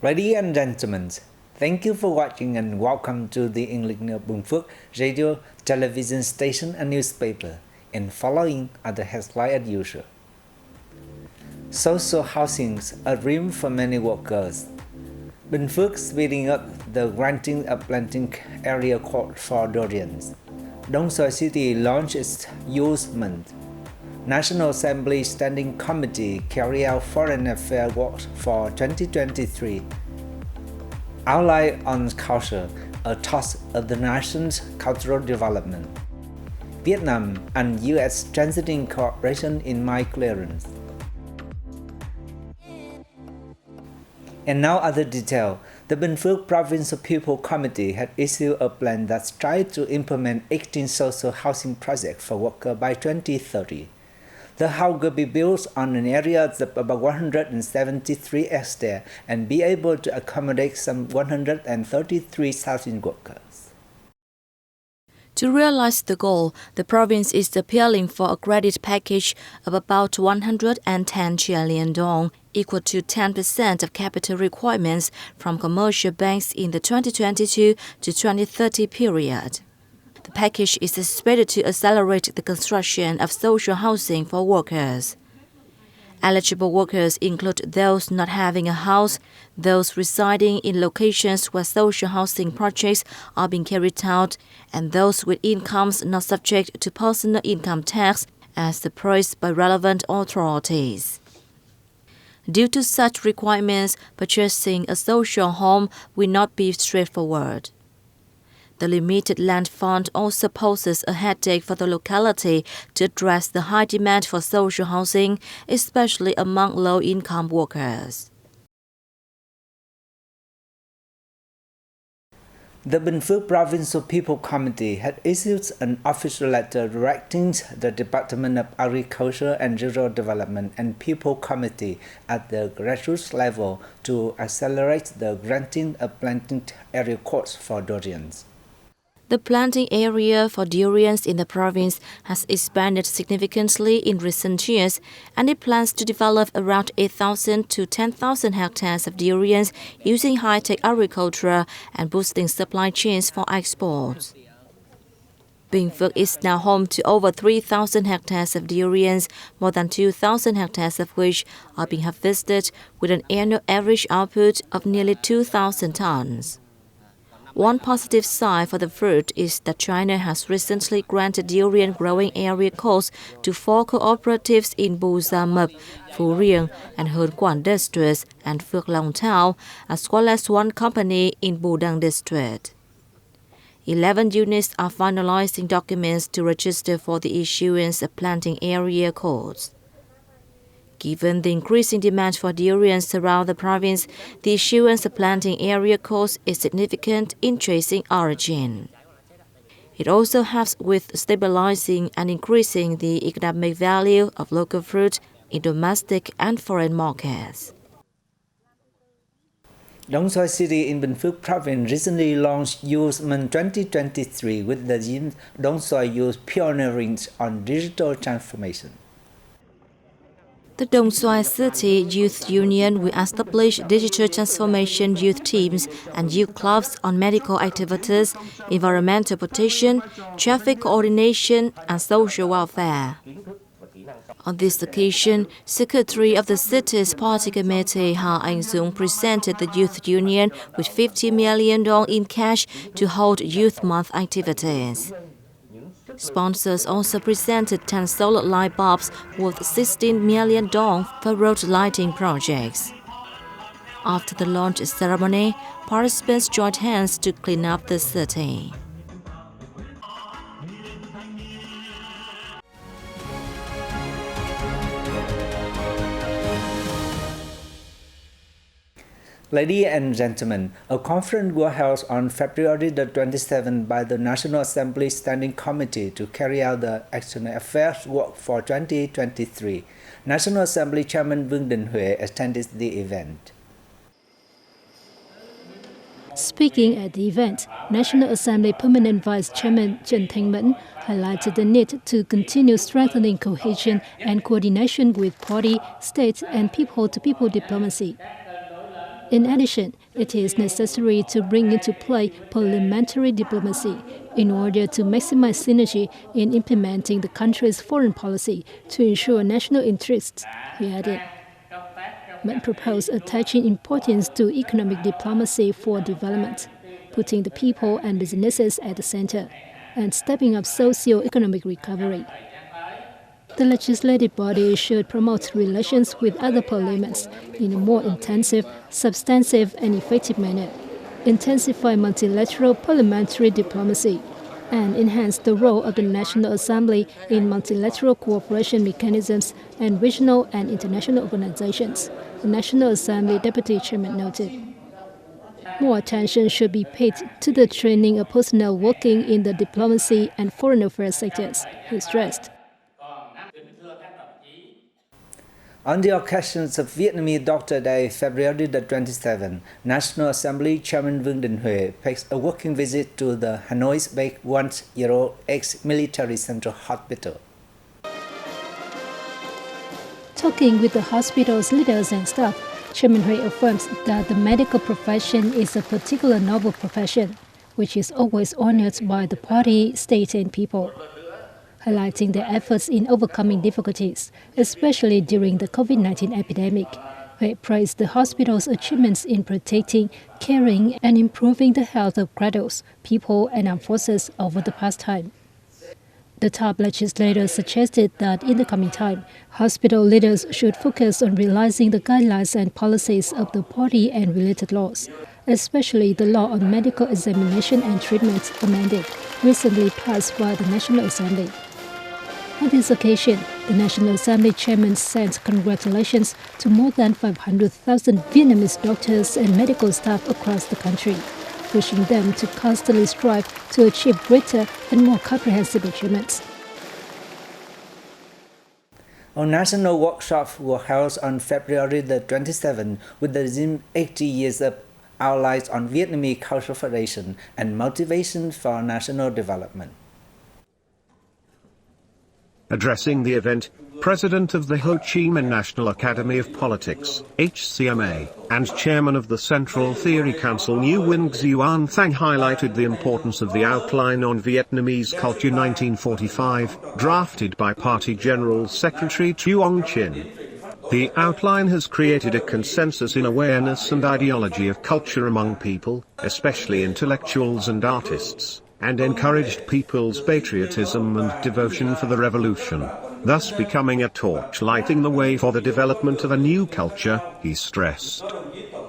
Ladies and gentlemen, thank you for watching and welcome to the English Bình Phước radio, television station and newspaper. And following are the headlines as usual. Social housing is a dream for many workers. Bình Phước speeding up the granting of planting area code for durians. Dong Xoài City launched its Youth Month. National Assembly Standing Committee carry out foreign affairs work for 2023. Outline on culture, a task of the nation's cultural development. Vietnam and U.S. strengthening cooperation in mine clearance. And now other detail. The Bình Phước Provincial People Committee had issued a plan that tries to implement 18 social housing projects for workers by 2030. The house will be built on an area of about 173 hectares and be able to accommodate some 133,000 workers. To realize the goal, the province is appealing for a credit package of about 110 trillion dong, equal to 10% of capital requirements from commercial banks in the 2022 to 2030 period. The package is expected to accelerate the construction of social housing for workers. Eligible workers include those not having a house, those residing in locations where social housing projects are being carried out, and those with incomes not subject to personal income tax as appraised by relevant authorities. Due to such requirements, purchasing a social home will not be straightforward. The limited land fund also poses a headache for the locality to address the high demand for social housing, especially among low-income workers. The Bình Phước Provincial People Committee had issued an official letter directing the Department of Agriculture and Rural Development and People Committee at the grassroots level to accelerate the granting of planting area codes for durians. The planting area for durians in the province has expanded significantly in recent years, and it plans to develop around 8,000 to 10,000 hectares of durians using high-tech agriculture and boosting supply chains for exports. Bình Phước is now home to over 3,000 hectares of durians, more than 2,000 hectares of which are being harvested with an annual average output of nearly 2,000 tons. One positive side for the fruit is that China has recently granted durian growing area codes to 4 cooperatives in Bu Gia Mập, Phú Riềng, and Hớn Quản districts and Phước Long town, as well as one company in Bu Đăng district. 11 units are finalizing documents to register for the issuance of planting area codes. Given the increasing demand for durians around the province, the issuance of planting area codes is significant in tracing origin. It also helps with stabilizing and increasing the economic value of local fruit in domestic and foreign markets. Dong Xoài City in Bình Phước Province recently launched Youth Month 2023 with the theme Dong Xoài Youth Pioneering on Digital Transformation. The Dong Xoài City Youth Union will establish digital transformation youth teams and youth clubs on medical activities, environmental protection, traffic coordination, and social welfare. On this occasion, Secretary of the city's party committee Ha Anh-dung presented the youth union with 50 million dong in cash to hold Youth Month activities. Sponsors also presented 10 solar light bulbs worth 16 million dong for road lighting projects. After the launch ceremony, participants joined hands to clean up the city. Ladies and gentlemen, a conference was held on February the 27th by the National Assembly Standing Committee to carry out the External Affairs work for 2023. National Assembly Chairman Vương Đình Huệ attended the event. Speaking at the event, National Assembly Permanent Vice Chairman Trần highlighted the need to continue strengthening cohesion and coordination with party, state, and people-to-people diplomacy. In addition, it is necessary to bring into play parliamentary diplomacy in order to maximize synergy in implementing the country's foreign policy to ensure national interests, he added. Mẫn proposed attaching importance to economic diplomacy for development, putting the people and businesses at the center, and stepping up socio-economic recovery. The legislative body should promote relations with other parliaments in a more intensive, substantive, and effective manner, intensify multilateral parliamentary diplomacy, and enhance the role of the National Assembly in multilateral cooperation mechanisms and regional and international organizations, the National Assembly Deputy Chairman noted. More attention should be paid to the training of personnel working in the diplomacy and foreign affairs sectors, he stressed. On the occasions of Vietnamese Doctor Day, February the 27th, National Assembly Chairman Vương Đình Huệ pays a working visit to the Hanoi-based 1-year-old military central hospital. Talking with the hospital's leaders and staff, Chairman Huệ affirms that the medical profession is a particular noble profession, which is always honored by the party, state, and people. Highlighting their efforts in overcoming difficulties, especially during the COVID-19 epidemic. Huệ praised the hospital's achievements in protecting, caring, and improving the health of graduates, people, and armed forces over the past time. The top legislator suggested that in the coming time, hospital leaders should focus on realizing the guidelines and policies of the party and related laws, especially the law on medical examination and treatment amended, recently passed by the National Assembly. On this occasion, the National Assembly chairman sent congratulations to more than 500,000 Vietnamese doctors and medical staff across the country, wishing them to constantly strive to achieve greater and more comprehensive achievements. A national workshop was held on February the 27th with the theme 80 years of our lives on Vietnamese Cultural Federation and motivation for national development. Addressing the event, President of the Ho Chi Minh National Academy of Politics, HCMA, and Chairman of the Central Theory Council Nguyen Xuan Thang highlighted the importance of the Outline on Vietnamese Culture 1945, drafted by Party General Secretary Truong Chin. The outline has created a consensus in awareness and ideology of culture among people, especially intellectuals and artists, and encouraged people's patriotism and devotion for the revolution, thus becoming a torch lighting the way for the development of a new culture, he stressed.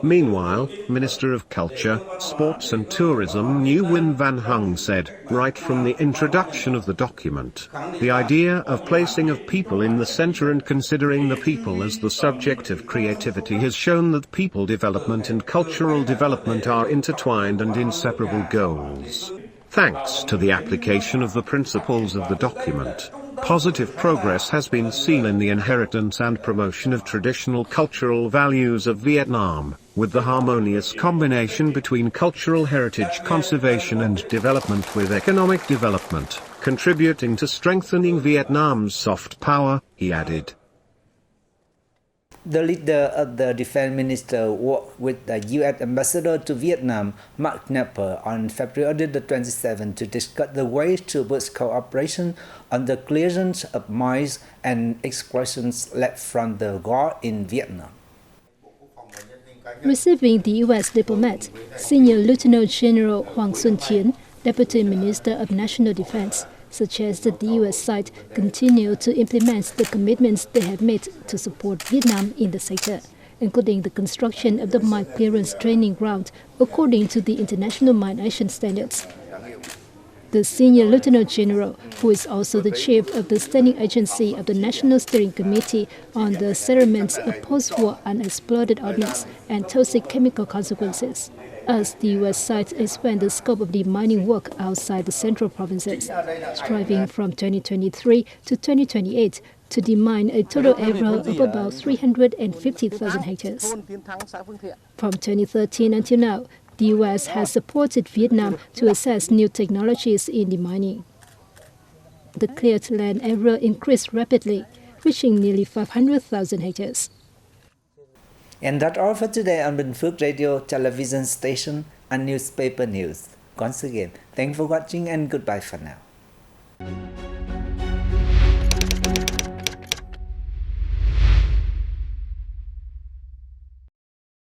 Meanwhile, Minister of Culture, Sports and Tourism Nguyen Van Hung said, right from the introduction of the document, the idea of placing of people in the center and considering the people as the subject of creativity has shown that people development and cultural development are intertwined and inseparable goals. Thanks to the application of the principles of the document, positive progress has been seen in the inheritance and promotion of traditional cultural values of Vietnam, with the harmonious combination between cultural heritage conservation and development with economic development, contributing to strengthening Vietnam's soft power, he added. The leader of the defense minister worked with the U.S. ambassador to Vietnam, Mark Knapper, on February the 27th to discuss the ways to boost cooperation on the clearance of mines and excavations left from the war in Vietnam. Receiving the U.S. diplomat, Senior Lieutenant General Hoàng Xuân Chiến, Deputy Minister of National Defense, suggested the U.S. side continue to implement the commitments they have made to support Vietnam in the sector, including the construction of the mine clearance training ground according to the international mine action standards. The Senior Lieutenant General, who is also the chief of the standing agency of the National Steering Committee on the settlements of post-war unexploded ordnance and toxic chemical consequences, as the U.S. side expand the scope of the mining work outside the central provinces, striving from 2023 to 2028 to demine a total area of about 350,000 hectares. From 2013 until now, the U.S. has supported Vietnam to assess new technologies in the mining. The cleared land area increased rapidly, reaching nearly 500,000 hectares. And that's all for today on Bình Phước Radio, television station, and newspaper news. Once again, thanks for watching and goodbye for now.